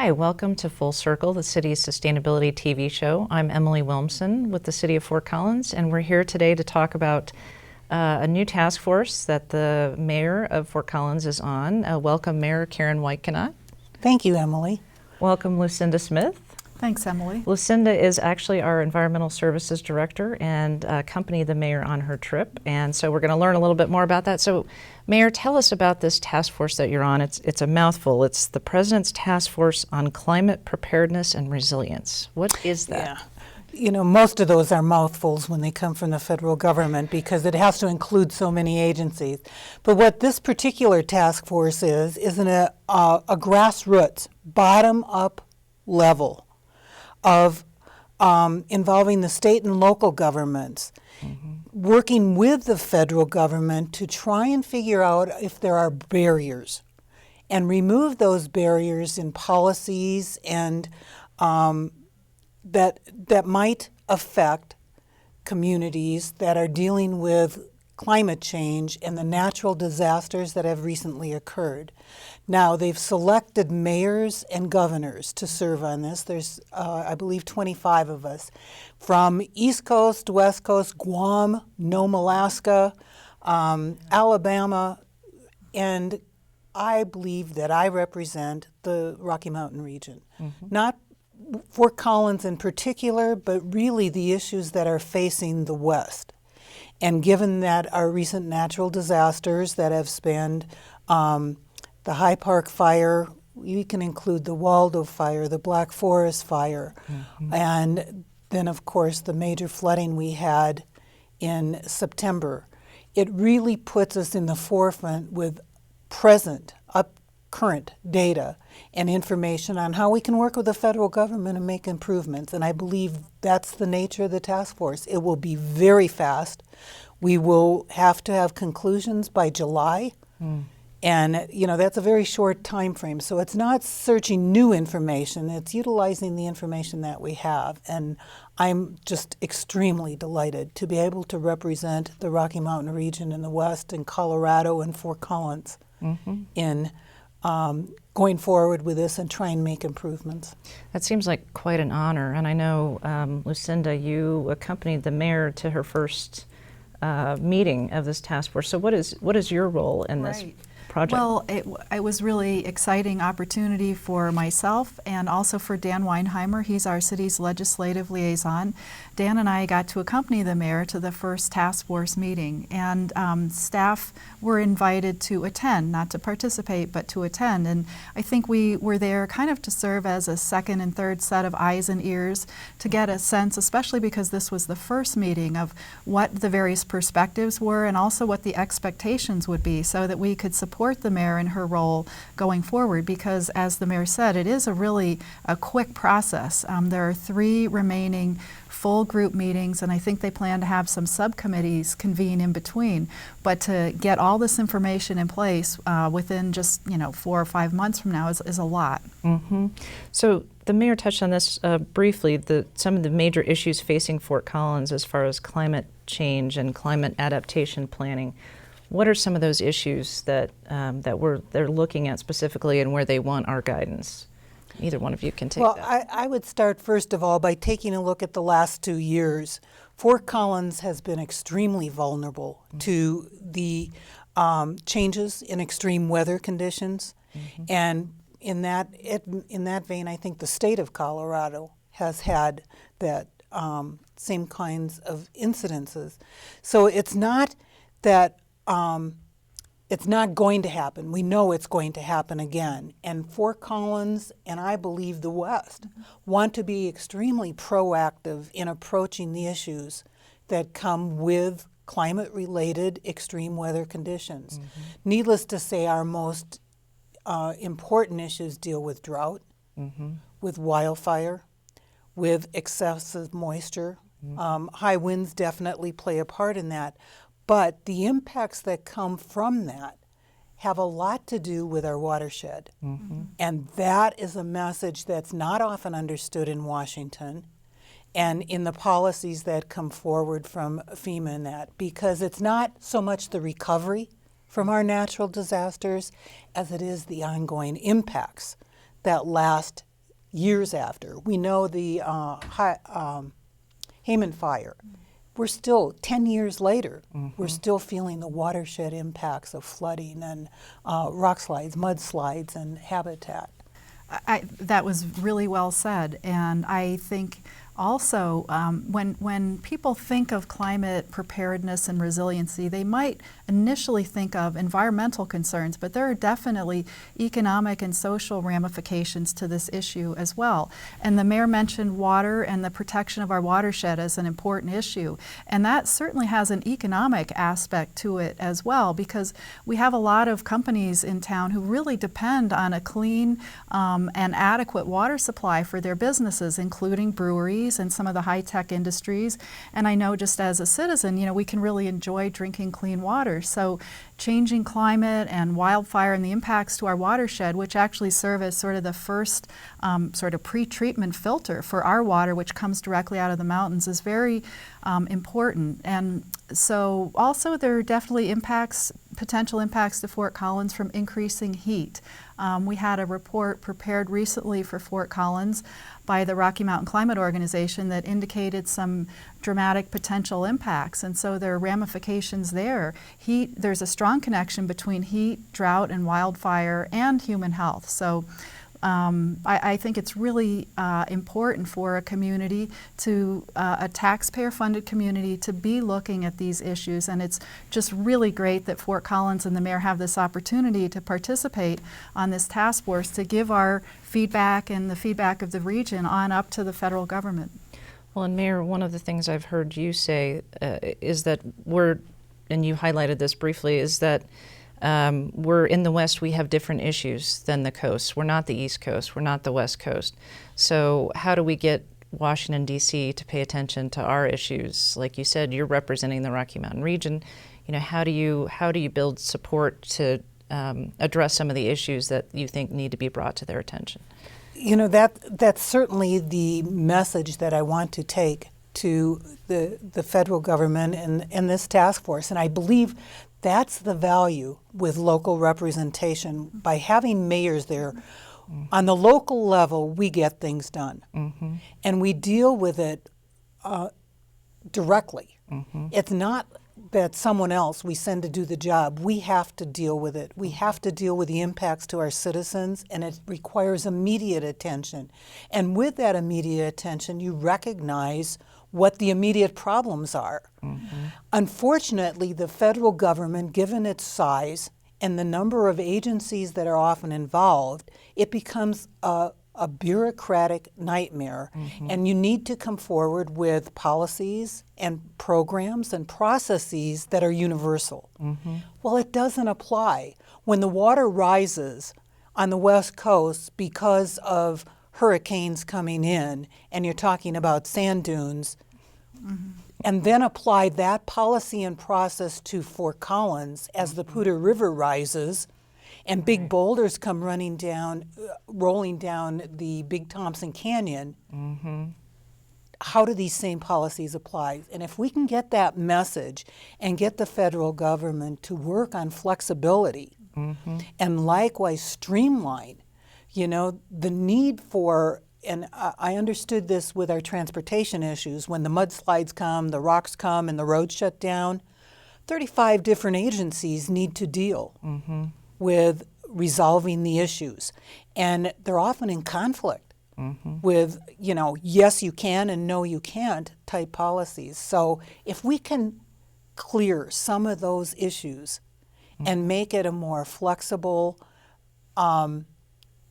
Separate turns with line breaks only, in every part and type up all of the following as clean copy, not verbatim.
Hi, welcome to Full Circle, the city's sustainability TV show. I'm Emily Wilmson with the City of Fort Collins, and we're here today to talk about a new task force that the mayor of Fort Collins is on. Welcome, Mayor Karen Whiteknott.
Thank you, Emily.
Welcome, Lucinda Smith.
Thanks, Emily.
Lucinda is actually our Environmental Services Director and accompanied the mayor on her trip, and so we're going to learn a little bit more about that. So, Mayor, tell us about this task force that you're on. It's a mouthful. It's the President's Task Force on Climate Preparedness and Resilience. What is that?
Yeah. You know, most of those are mouthfuls when they come from the federal government because it has to include so many agencies. But what this particular task force is a grassroots, bottom-up level of involving the state and local governments, working with the federal government to try and figure out if there are barriers and remove those barriers in policies and that might affect communities that are dealing with climate change and the natural disasters that have recently occurred. Now, they've selected mayors and governors to serve on this. There's, I believe, 25 of us from East Coast, West Coast, Guam, Nome, Alaska, Alabama, and I believe that I represent the Rocky Mountain region. Not Fort Collins in particular, but really the issues that are facing the West. And given that our recent natural disasters that have spanned the High Park fire, we can include the Waldo fire, the Black Forest fire, and then, of course, the major flooding we had in September. It really puts us in the forefront with present, current data and information on how we can work with the federal government and make improvements. And I believe that's the nature of the task force. It will be very fast. We will have to have conclusions by July. And, you know, that's a very short time frame. So it's not searching new information. It's utilizing the information that we have. And I'm just extremely delighted to be able to represent the Rocky Mountain region in the West and Colorado and Fort Collins in going forward with this and try and make improvements.
That seems like quite an honor. And I know, Lucinda, you accompanied the mayor to her first meeting of this task force. So what is your role in this project?
Well, it was really exciting opportunity for myself and also for Dan Weinheimer. He's our city's legislative liaison. Dan and I got to accompany the mayor to the first task force meeting, and staff were invited to attend, not to participate, but to attend. And I think we were there kind of to serve as a second and third set of eyes and ears to get a sense, especially because this was the first meeting, of what the various perspectives were and also what the expectations would be so that we could support the mayor in her role going forward, because as the mayor said, it is a quick process. There are 3 remaining full group meetings, and I think they plan to have some subcommittees convene in between. But to get all this information in place within just 4 or 5 months from now is a lot.
So the mayor touched on this briefly, some of the major issues facing Fort Collins as far as climate change and climate adaptation planning. What are some of those issues that they're looking at specifically and where they want our guidance? Either one of you can take that.
Well, I would start first of all by taking a look at the last 2 years. Fort Collins has been extremely vulnerable to the changes in extreme weather conditions. And in that vein, I think the state of Colorado has had that same kinds of incidences. So it's not that it's not going to happen. We know it's going to happen again. And Fort Collins, and I believe the West, want to be extremely proactive in approaching the issues that come with climate-related extreme weather conditions. Needless to say, our most important issues deal with drought, with wildfire, with excessive moisture. High winds definitely play a part in that. But the impacts that come from that have a lot to do with our watershed. And that is a message that's not often understood in Washington and in the policies that come forward from FEMA and that, because it's not so much the recovery from our natural disasters as it is the ongoing impacts that last years after. We know the Hayman fire. We're still, 10 years later, we're still feeling the watershed impacts of flooding and rock slides, mudslides, and habitat.
That was really well said, and I think also when people think of climate preparedness and resiliency, they might initially think of environmental concerns, but there are definitely economic and social ramifications to this issue as well. And the mayor mentioned water and the protection of our watershed as an important issue, and that certainly has an economic aspect to it as well, because we have a lot of companies in town who really depend on a clean and adequate water supply for their businesses, including breweries and some of the high-tech industries. And I know just as a citizen, you know, we can really enjoy drinking clean water. So changing climate and wildfire and the impacts to our watershed, which actually serve as sort of the first sort of pre-treatment filter for our water, which comes directly out of the mountains, is very important. And so also there are definitely impacts, potential impacts to Fort Collins from increasing heat. We had a report prepared recently for Fort Collins by the Rocky Mountain Climate Organization that indicated some dramatic potential impacts, and so there are ramifications there. Heat, there's a strong connection between heat, drought, and wildfire and human health. So I think it's really important for a community to, a taxpayer-funded community, to be looking at these issues, and it's just really great that Fort Collins and the mayor have this opportunity to participate on this task force to give our feedback and the feedback of the region on up to the federal government.
Well, and Mayor, one of the things I've heard you say is that and you highlighted this briefly, is that we're in the West, we have different issues than the coast. We're not the East Coast, we're not the West Coast. So how do we get Washington, D.C. to pay attention to our issues? Like you said, you're representing the Rocky Mountain region. You know, how do you build support to address some of the issues that you think need to be brought to their attention?
You know, that's certainly the message that I want to take to the federal government and this task force. And I believe that's the value with local representation. By having mayors there, on the local level, we get things done. And we deal with it directly. It's not that someone else we send to do the job. We have to deal with it. We have to deal with the impacts to our citizens, and it requires immediate attention. And with that immediate attention, you recognize what the immediate problems are. Unfortunately, the federal government, given its size and the number of agencies that are often involved, it becomes a bureaucratic nightmare. And you need to come forward with policies and programs and processes that are universal. Well, it doesn't apply. When the water rises on the West Coast because of hurricanes coming in, and you're talking about sand dunes, and then apply that policy and process to Fort Collins as the Poudre River rises, and big boulders come rolling down the Big Thompson Canyon, how do these same policies apply? And if we can get that message and get the federal government to work on flexibility and likewise streamline, you know, the need for, and I understood this with our transportation issues, when the mudslides come, the rocks come, and the roads shut down, 35 different agencies need to deal with resolving the issues. And they're often in conflict with, you know, yes you can and no you can't type policies. So if we can clear some of those issues and make it a more flexible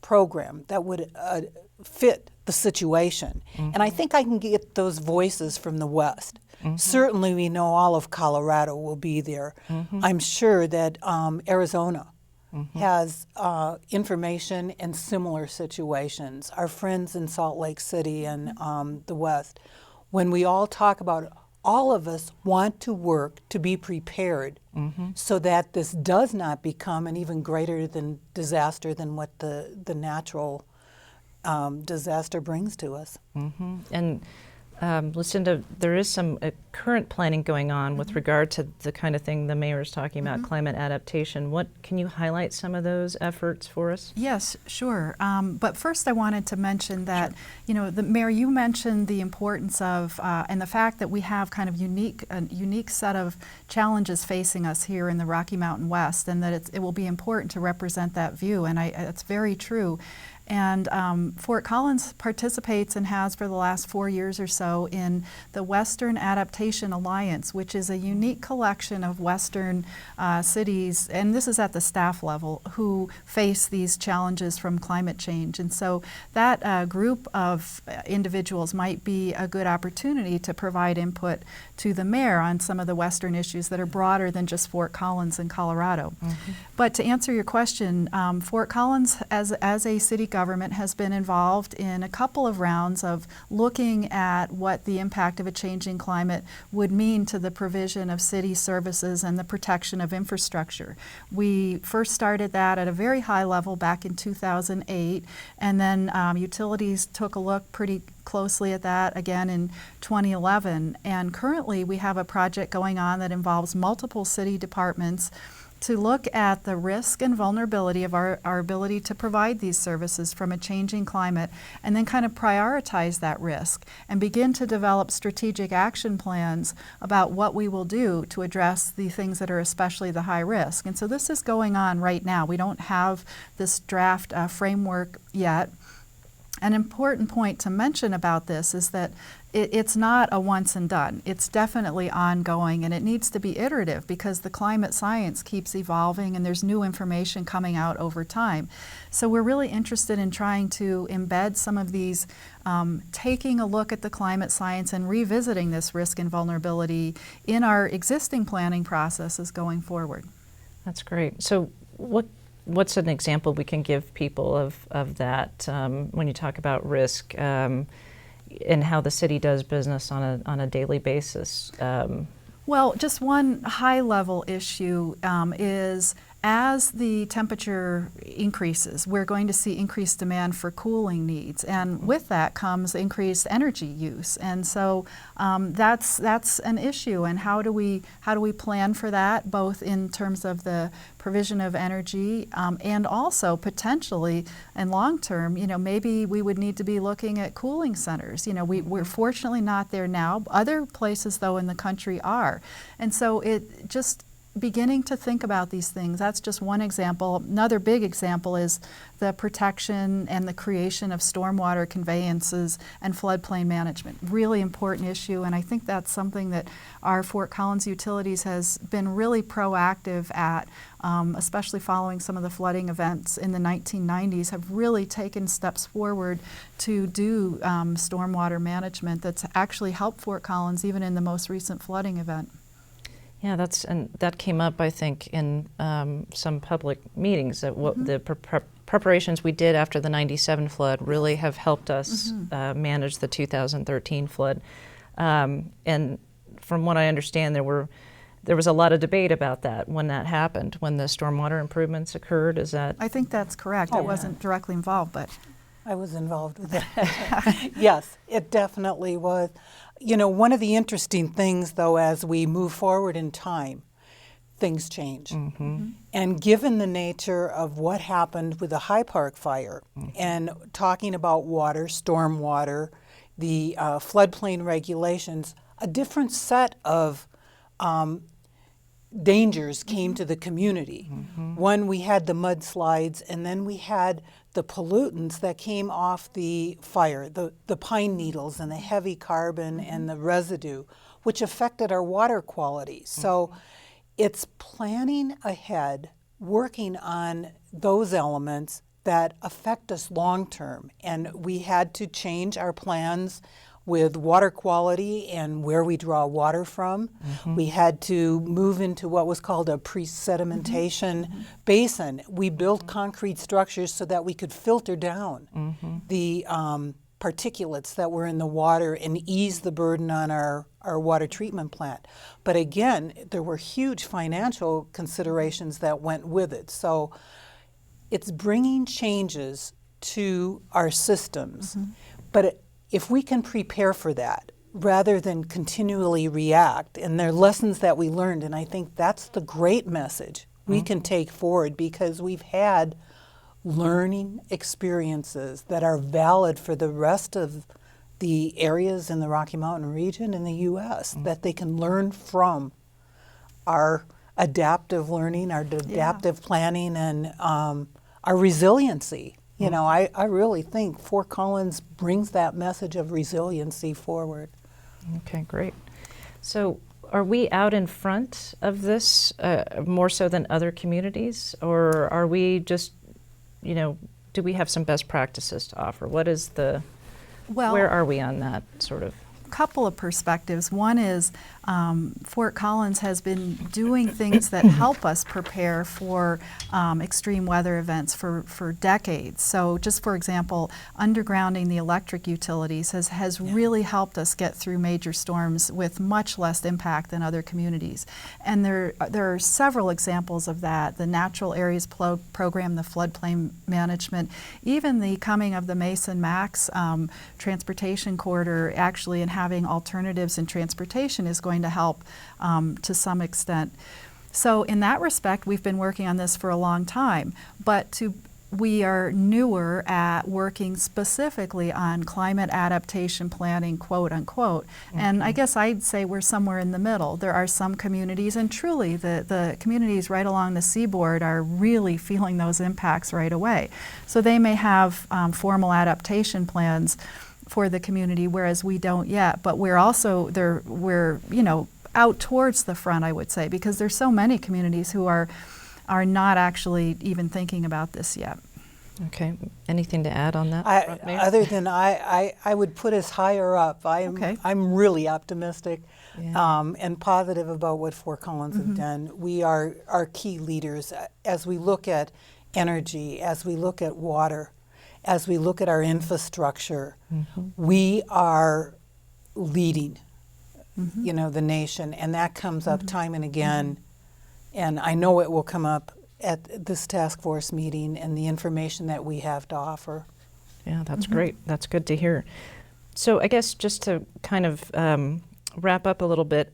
program that would fit the situation. And I think I can get those voices from the West. Certainly we know all of Colorado will be there. I'm sure that Arizona has information in similar situations. Our friends in Salt Lake City and the West, when we all talk about it, all of us want to work to be prepared so that this does not become an even greater disaster than what the natural disaster brings to us.
And Lucinda, there is some current planning going on with regard to the kind of thing the mayor is talking about, climate adaptation. What can you highlight some of those efforts for us?
Yes, sure. But first, I wanted to mention that, you know, the mayor, you mentioned the importance of and the fact that we have kind of a unique set of challenges facing us here in the Rocky Mountain West, and that it will be important to represent that view. And it's very true. And Fort Collins participates and has for the last 4 years or so in the Western Adaptation Alliance, which is a unique collection of Western cities, and this is at the staff level, who face these challenges from climate change. And so that group of individuals might be a good opportunity to provide input to the mayor on some of the Western issues that are broader than just Fort Collins and Colorado. But to answer your question, Fort Collins as a city government has been involved in a couple of rounds of looking at what the impact of a changing climate would mean to the provision of city services and the protection of infrastructure. We first started that at a very high level back in 2008, and then utilities took a look pretty closely at that again in 2011. And currently we have a project going on that involves multiple city departments to look at the risk and vulnerability of our ability to provide these services from a changing climate, and then kind of prioritize that risk and begin to develop strategic action plans about what we will do to address the things that are especially the high risk. And so this is going on right now. We don't have this draft framework yet. An important point to mention about this is that it's not a once and done. It's definitely ongoing, and it needs to be iterative because the climate science keeps evolving and there's new information coming out over time. So we're really interested in trying to embed some of these, taking a look at the climate science and revisiting this risk and vulnerability in our existing planning processes going forward.
That's great. So what's an example we can give people of that when you talk about risk and how the city does business on a daily basis?
Well, just one high-level issue is as the temperature increases, we're going to see increased demand for cooling needs, and with that comes increased energy use. And so that's an issue. And how do we plan for that, both in terms of the provision of energy and also potentially in long term, you know, maybe we would need to be looking at cooling centers. You know, we're fortunately not there now. Other places, though, in the country are. And so it just beginning to think about these things. That's just one example. Another big example is the protection and the creation of stormwater conveyances and floodplain management. Really important issue, and I think that's something that our Fort Collins Utilities has been really proactive at, especially following some of the flooding events in the 1990s, have really taken steps forward to do stormwater management that's actually helped Fort Collins even in the most recent flooding event.
Yeah, that came up, I think, in some public meetings. That what the preparations we did after the '97 flood really have helped us manage the 2013 flood. And from what I understand, there was a lot of debate about that when that happened, when the stormwater improvements occurred. Is that?
I think that's correct. I wasn't directly involved, but
I was involved with that. Yes, it definitely was. You know, one of the interesting things, though, as we move forward in time, things change. And given the nature of what happened with the High Park fire and talking about water, stormwater, the floodplain regulations, a different set of dangers came to the community. One, we had the mudslides, and then we had the pollutants that came off the fire, the pine needles and the heavy carbon and the residue, which affected our water quality. So it's planning ahead, working on those elements that affect us long term. And we had to change our plans with water quality and where we draw water from. We had to move into what was called a pre-sedimentation basin. We built concrete structures so that we could filter down the particulates that were in the water and ease the burden on our water treatment plant. But again, there were huge financial considerations that went with it. So it's bringing changes to our systems. But if we can prepare for that, rather than continually react. And there are lessons that we learned, and I think that's the great message we can take forward, because we've had learning experiences that are valid for the rest of the areas in the Rocky Mountain region in the U.S. that they can learn from our adaptive learning, our adaptive planning, and our resiliency. You know, I really think Fort Collins brings that message of resiliency forward.
Okay, great. So are we out in front of this more so than other communities, or are we just, you know, do we have some best practices to offer? What is the, where are we on that sort of?
Couple of perspectives. One is Fort Collins has been doing things that help us prepare for extreme weather events for decades. So just for example, undergrounding the electric utilities has really helped us get through major storms with much less impact than other communities. And there are several examples of that. The Natural Areas Program, the floodplain management, even the coming of the Mason Max transportation corridor, actually, and having alternatives in transportation is going to help to some extent. So in that respect, we've been working on this for a long time, but we are newer at working specifically on climate adaptation planning, quote unquote. And I guess I'd say we're somewhere in the middle. There are some communities, and truly the communities right along the seaboard are really feeling those impacts right away. So they may have formal adaptation plans for the community, whereas we don't yet. But we're also we're out towards the front, I would say, because there's so many communities who are not actually even thinking about this yet.
Okay. Anything to add on that?
Other than I would put us higher up. I'm really optimistic and positive about what Fort Collins have done. We are key leaders as we look at energy, as we look at water, as we look at our infrastructure. We are leading, the nation, and that comes up time and again. And I know it will come up at this task force meeting and the information that we have to offer.
Yeah, that's great. That's good to hear. So I guess just to kind of wrap up a little bit,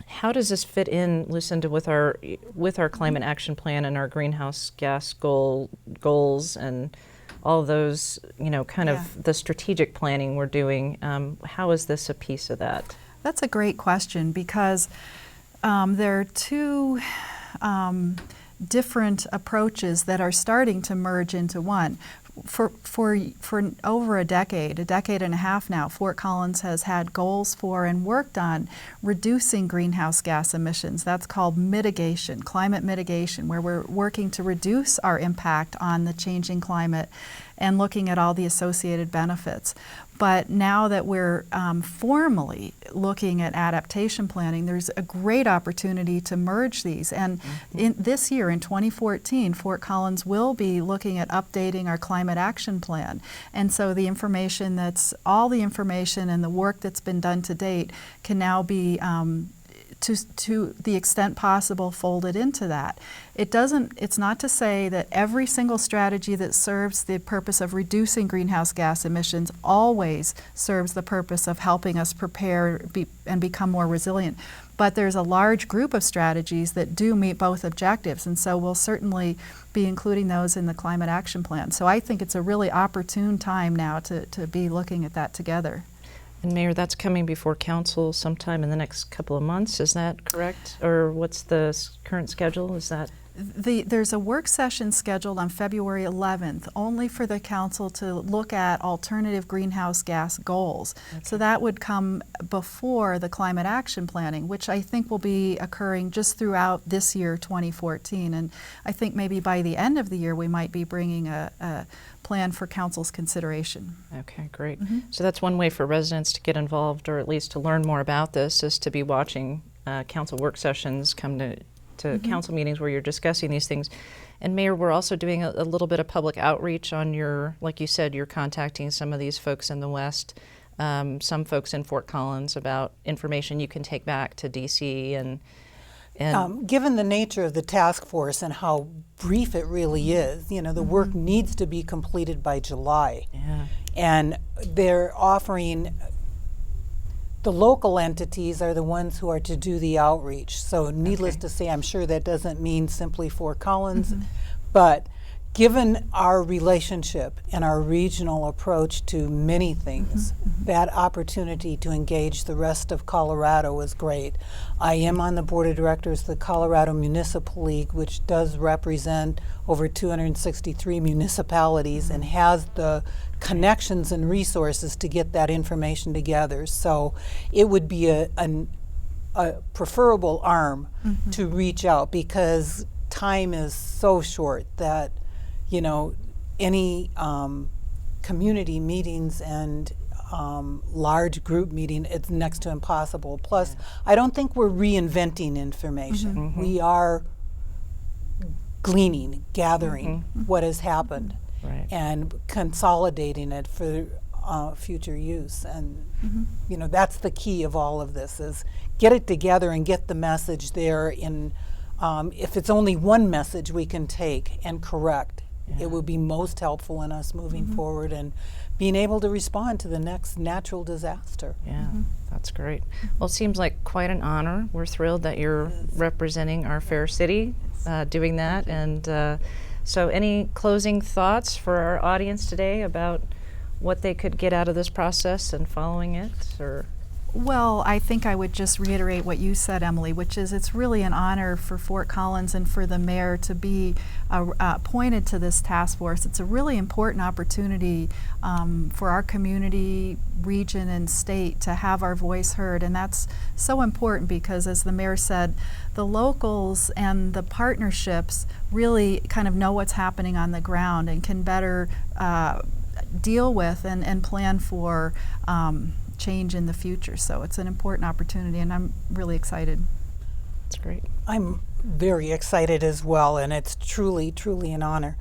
how does this fit in, Lucinda, with our climate action plan and our greenhouse gas goals and all those, kind of the strategic planning we're doing? How is this a piece of that?
That's a great question, because there are two different approaches that are starting to merge into one. For over a decade and a half now, Fort Collins has had goals for and worked on reducing greenhouse gas emissions. That's called mitigation, climate mitigation, where we're working to reduce our impact on the changing climate and looking at all the associated benefits. But now that we're formally looking at adaptation planning, there's a great opportunity to merge these. And in this year, in 2014, Fort Collins will be looking at updating our climate action plan. And so the information all the information and the work that's been done to date can now be to the extent possible folded into that. It's not to say that every single strategy that serves the purpose of reducing greenhouse gas emissions always serves the purpose of helping us prepare and become more resilient. But there's a large group of strategies that do meet both objectives, and so we'll certainly be including those in the climate action plan. So I think it's a really opportune time now to be looking at that together.
And Mayor, that's coming before council sometime in the next couple of months, is that correct? Or what's the current schedule? Is that?
There's a work session scheduled on February 11th only for the council to look at alternative greenhouse gas goals. Okay. So that would come before the climate action planning, which I think will be occurring just throughout this year, 2014. And I think maybe by the end of the year we might be bringing a plan for council's consideration.
Okay, great. So that's one way for residents to get involved, or at least to learn more about this, is to be watching council work sessions, come to council meetings where you're discussing these things. And Mayor, we're also doing a little bit of public outreach on like you said, you're contacting some of these folks in the West, some folks in Fort Collins, about information you can take back to DC and
given the nature of the task force and how brief it really is, the work needs to be completed by July.
Yeah.
And they're offering the local entities are the ones who are to do the outreach. So needless
Okay.
to say, I'm sure that doesn't mean simply Fort Collins, but given our relationship and our regional approach to many things, that opportunity to engage the rest of Colorado is great. I am on the board of directors of the Colorado Municipal League, which does represent over 263 municipalities and has the connections and resources to get that information together. So it would be a preferable arm to reach out, because time is so short that, you know, any community meetings and large group meeting, it's next to impossible. Plus, I don't think we're reinventing information. We are gleaning, gathering what has happened,
Right.
and consolidating it for future use. And you know, that's the key of all of this, is get it together and get the message there in, if it's only one message we can take and correct, it will be most helpful in us moving forward and being able to respond to the next natural disaster.
Yeah, that's great. Well, it seems like quite an honor. We're thrilled that you're representing our fair city, doing that. And so any closing thoughts for our audience today about what they could get out of this process and following it? Or
Well, I think I would just reiterate what you said, Emily, which is it's really an honor for Fort Collins and for the mayor to be appointed to this task force. It's a really important opportunity for our community, region, and state to have our voice heard. And that's so important because, as the mayor said, the locals and the partnerships really kind of know what's happening on the ground and can better deal with and plan for change in the future. So it's an important opportunity, and I'm really excited.
that's great.
I'm very excited as well, and it's truly, truly an honor.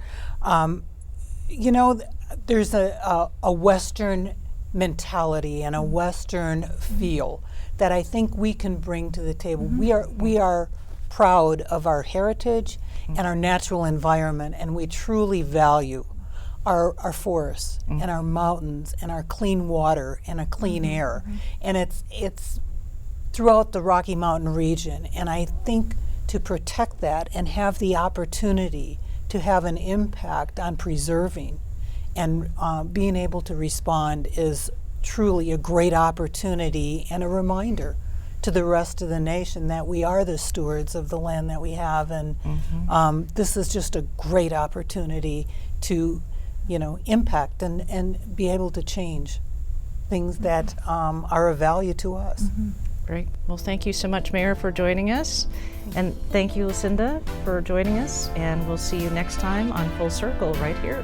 You know, there's a Western mentality and a Western feel that I think we can bring to the table. We are proud of our heritage and our natural environment, and we truly value our forests and our mountains and our clean water and a clean air. And it's throughout the Rocky Mountain region. And I think to protect that and have the opportunity to have an impact on preserving and being able to respond is truly a great opportunity and a reminder to the rest of the nation that we are the stewards of the land that we have. And this is just a great opportunity to, you know, impact and be able to change things that are of value to us.
Great. Well, thank you so much, Mayor, for joining us. And thank you, Lucinda, for joining us. And we'll see you next time on Full Circle right here.